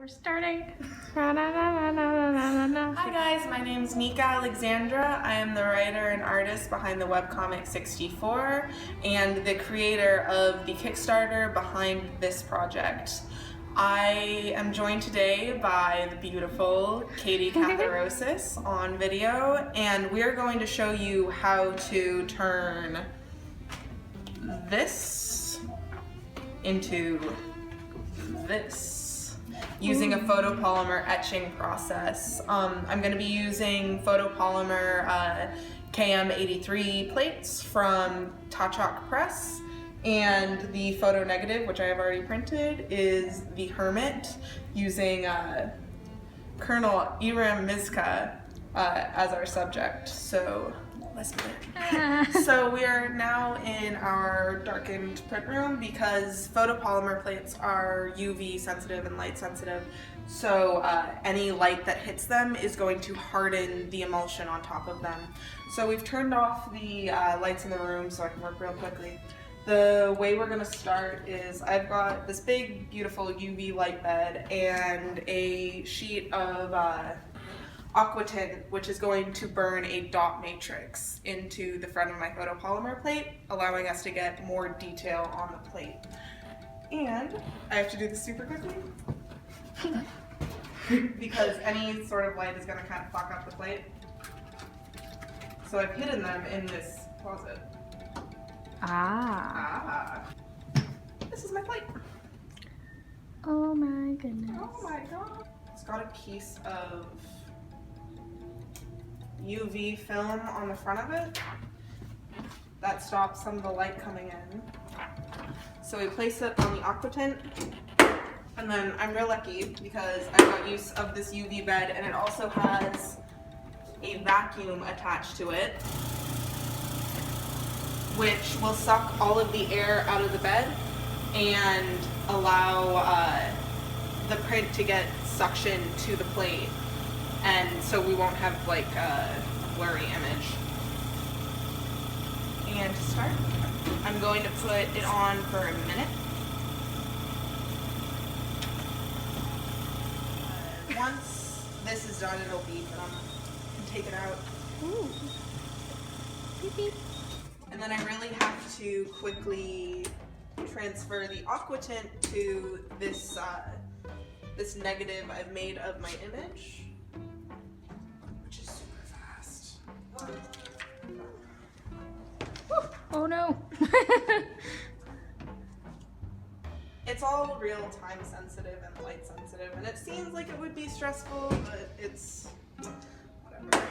We're starting. Hi guys, my name's Nika Alexandra. I am the writer and artist behind the webcomic 64 and the creator of the Kickstarter behind this project. I am joined today by the beautiful Katie Catharosis on video, and we're going to show you how to turn this into this using a photopolymer etching process. I'm going to be using photopolymer KM83 plates from Tachok Press, and the photo negative, which I have already printed, is the Hermit using Colonel Iram Mizka as our subject. So let's begin. So we are now in our darkened print room because photopolymer plates are UV sensitive and light sensitive. So any light that hits them is going to harden the emulsion on top of them. So we've turned off the lights in the room so I can work real quickly. The way we're gonna start is I've got this big, beautiful UV light bed and a sheet of aquatint, which is going to burn a dot matrix into the front of my photopolymer plate, allowing us to get more detail on the plate. And I have to do this super quickly because any sort of light is going to kind of fuck up the plate. So I've hidden them in this closet. This is my plate. Oh my goodness. Oh my god. It's got a piece of UV film on the front of it that stops some of the light coming in. So we place it on the aquatint, and then I'm real lucky because I got use of this UV bed, and it also has a vacuum attached to it, which will suck all of the air out of the bed and allow the print to get suction to the plate. And so we won't have like a blurry image. And to start, I'm going to put it on for a minute. Once this is done, it'll beep, and I can take it out. Ooh. Beep beep. And then I really have to quickly transfer the aquatint to this this negative I've made of my image. Oh no. It's all real time sensitive and light sensitive, and it seems like it would be stressful, but it's whatever.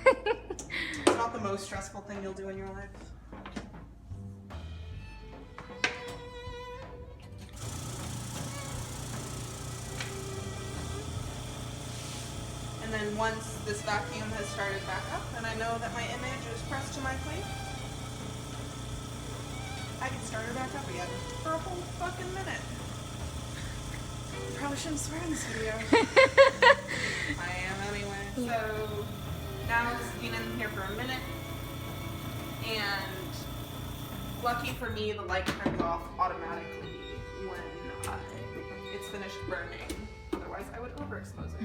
It's not the most stressful thing you'll do in your life. And then once this vacuum has started back up and I know that my image is pressed to my plate, I can start her back up again for a whole fucking minute. Probably shouldn't swear in this video. I am anyway. So now it's been in here for a minute, and lucky for me, the light turns off automatically when it's finished burning. Otherwise, I would overexpose it.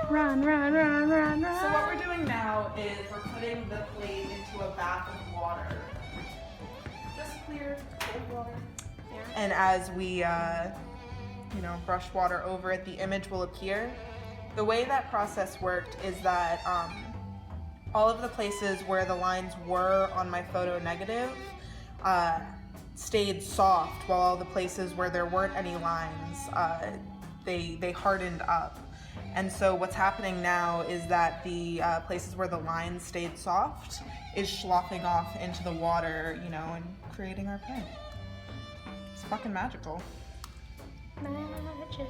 Run, run, run, run, run. So what we're doing now is we're putting the plate into a bath of water. Just clear, cold water. Yeah. And as we, brush water over it, the image will appear. The way that process worked is that all of the places where the lines were on my photo negative stayed soft, while all the places where there weren't any lines, they hardened up. And so what's happening now is that the places where the lines stayed soft is sloughing off into the water, and creating our print. It's fucking magical. Magic.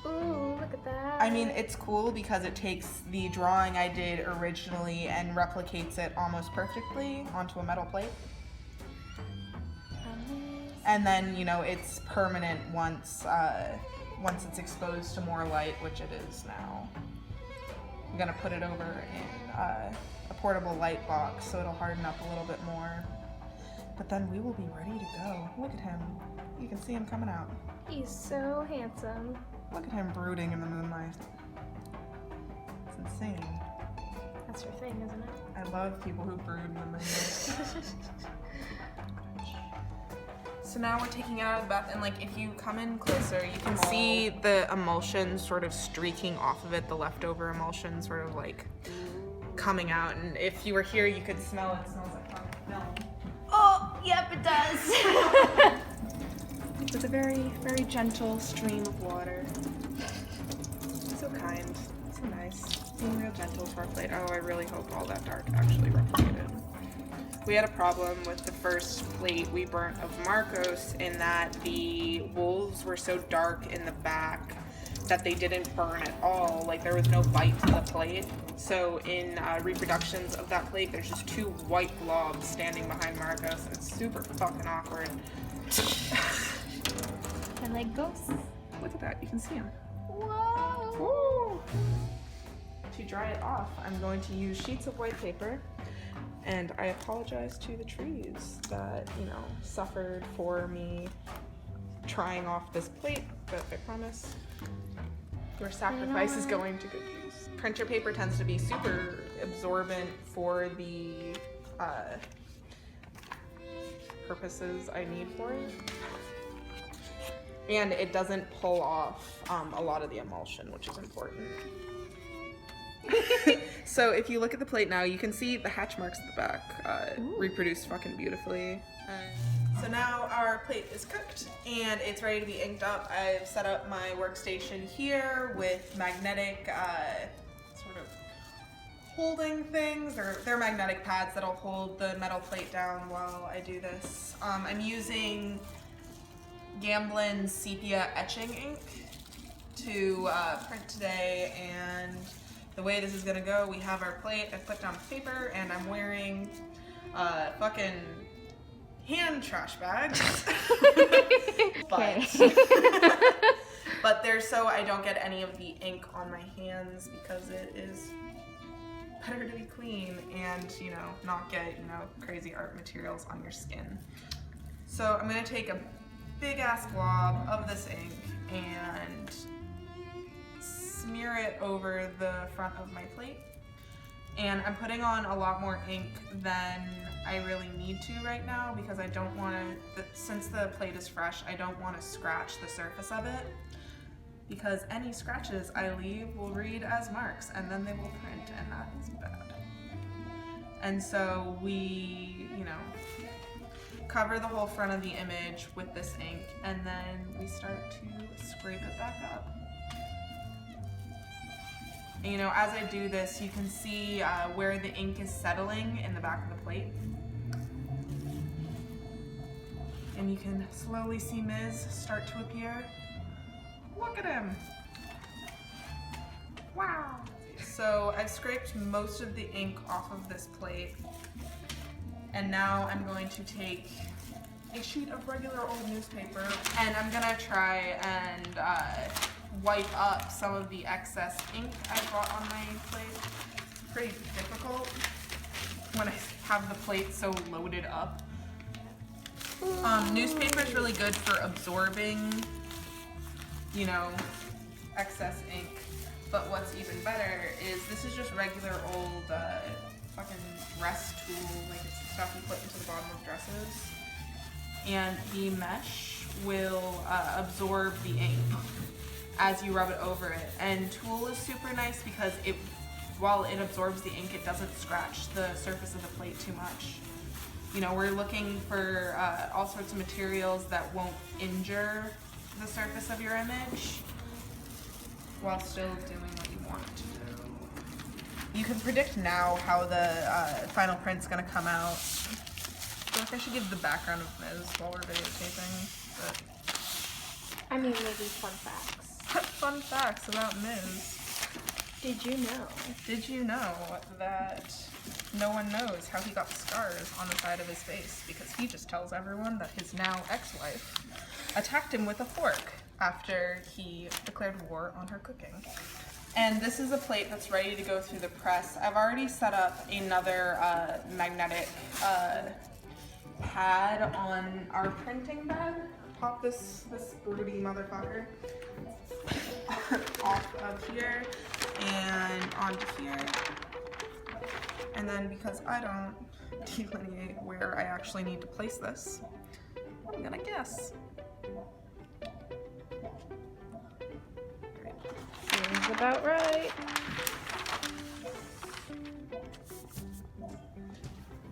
Ooh, look at that. I mean, it's cool because it takes the drawing I did originally and replicates it almost perfectly onto a metal plate. And then, it's permanent once it's exposed to more light, which it is now. I'm gonna put it over in a portable light box so it'll harden up a little bit more. but then we will be ready to go. Look at him. You can see him coming out. He's so handsome. Look at him brooding in the moonlight. It's insane. That's your thing, isn't it? I love people who brood in the moonlight. So now we're taking it out of the bath, and like if you come in closer, you can see the emulsion sort of streaking off of it, the leftover emulsion sort of like coming out. And if you were here, you could smell it. It smells like milk. Oh, yep, it does. It's a very, very gentle stream of water. So kind, so nice, being real gentle for our plate. Oh, I really hope all that dark actually replicated. We had a problem with the first plate we burnt of Marcos in that the wolves were so dark in the back that they didn't burn at all. Like there was no bite to the plate. So in reproductions of that plate, there's just two white blobs standing behind Marcos. It's super fucking awkward. And like ghosts. Look at that, you can see them. Whoa. Woo. To dry it off, I'm going to use sheets of white paper. And I apologize to the trees that, you know, suffered for me trying off this plate, but I promise your sacrifice is going to good use. Printer paper tends to be super absorbent for the purposes I need for it. And it doesn't pull off a lot of the emulsion, which is important. So if you look at the plate now, you can see the hatch marks at the back reproduced fucking beautifully. So now our plate is cooked and it's ready to be inked up. I've set up my workstation here with magnetic sort of holding things. They're magnetic pads that'll hold the metal plate down while I do this. I'm using Gamblin sepia etching ink to print today, and the way this is gonna go, we have our plate, I put down paper, and I'm wearing fucking hand trash bags. But they're so I don't get any of the ink on my hands because it is better to be clean and, you know, not get, you know, crazy art materials on your skin. So I'm gonna take a big ass blob of this ink and smear it over the front of my plate. And I'm putting on a lot more ink than I really need to right now because I don't want to, since the plate is fresh, I don't want to scratch the surface of it because any scratches I leave will read as marks and then they will print, and that is bad. And so we, you know, cover the whole front of the image with this ink, and then we start to scrape it back up. And, you know, as I do this, you can see where the ink is settling in the back of the plate. And you can slowly see Miz start to appear. Look at him! Wow! So I've scraped most of the ink off of this plate. And now I'm going to take a sheet of regular old newspaper and I'm gonna try and wipe up some of the excess ink I brought on my plate. It's pretty difficult when I have the plate so loaded up. Newspaper is really good for absorbing, you know, excess ink. But what's even better is this is just regular old fucking rest tool, like it's the stuff you put into the bottom of dresses. And the mesh will absorb the ink as you rub it over it. And tulle is super nice because it, while it absorbs the ink, it doesn't scratch the surface of the plate too much. You know, we're looking for all sorts of materials that won't injure the surface of your image while still doing what you want it to do. You can predict now how the final print's gonna come out. I feel like I should give the background of Miz while we're videotaping, but... I mean, maybe fun facts. Fun facts about Miz. Did you know? Did you know that no one knows how he got the scars on the side of his face? Because he just tells everyone that his now ex-wife attacked him with a fork after he declared war on her cooking. And this is a plate that's ready to go through the press. I've already set up another magnetic pad pad on our printing bed. Pop this broody motherfucker off of here and onto here. And then because I don't delineate where I actually need to place this, I'm gonna guess. Seems about right.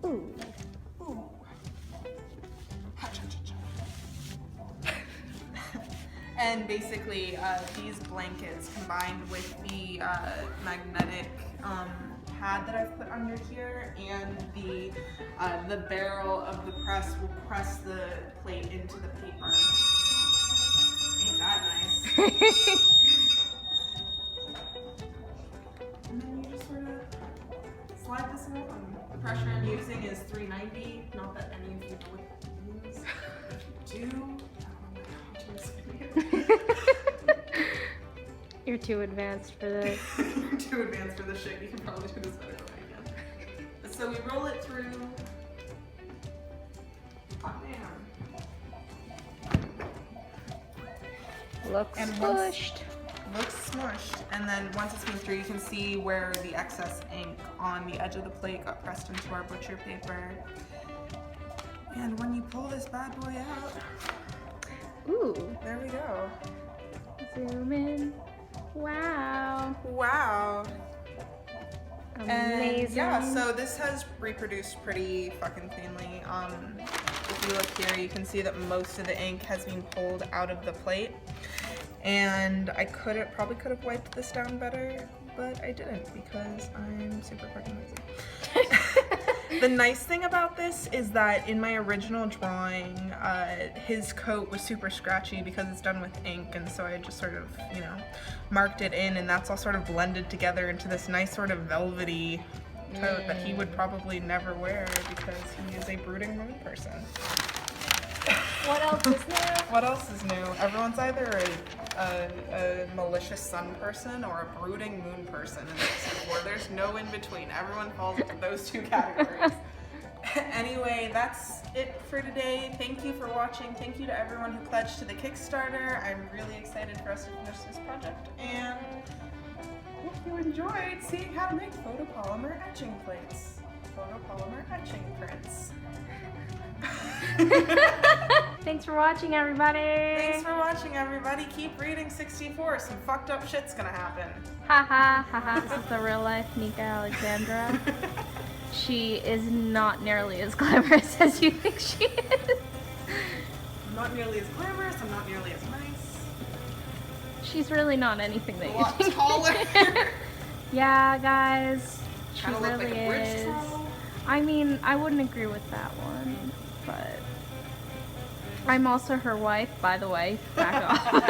Ooh. Ooh. And basically, these blankets combined with the magnetic pad that I've put under here and the barrel of the press will press the plate into the paper. Ain't that nice? And then you just sort of slide this in. The pressure I'm using is 390. Not that any of you know what that means. If you do, You're too advanced for this. You're too advanced for this shit. You can probably do this better than I can. So we roll it through. Oh, man. Looks And smushed. Looks smushed. And then once it's been through, you can see where the excess ink on the edge of the plate got pressed into our butcher paper. And when you pull this bad boy out, Ooh. there we go. Zoom in. Wow. Wow. Amazing. And yeah, so this has reproduced pretty fucking cleanly. If you look here, you can see that most of the ink has been pulled out of the plate. And I probably could have wiped this down better, but I didn't because I'm super fucking lazy. The nice thing about this is that in my original drawing, his coat was super scratchy because it's done with ink, and so I just sort of, you know, marked it in, and that's all sort of blended together into this nice sort of velvety coat that he would probably never wear because he is a brooding moon person. What else is new? What else is new? Everyone's either a malicious sun person or a brooding moon person in this war. There's no in between. Everyone falls into those two categories. Anyway, that's it for today. Thank you for watching. Thank you to everyone who pledged to the Kickstarter. I'm really excited for us to finish this project, and hope you enjoyed seeing how to make photopolymer etching plates. Photopolymer etching prints. Thanks for watching, everybody. Thanks for watching, everybody. Keep reading 64. Some fucked up shit's gonna happen. Ha ha ha ha. This is the real life Nika Alexandra. She is not nearly as glamorous as you think she is. I'm not nearly as glamorous. I'm not nearly as nice. She's really not anything that A you lot think. taller. Yeah, guys. She Kinda look really like a bridge is. troll. I mean, I wouldn't agree with that one, but I'm also her wife, by the way. Back off.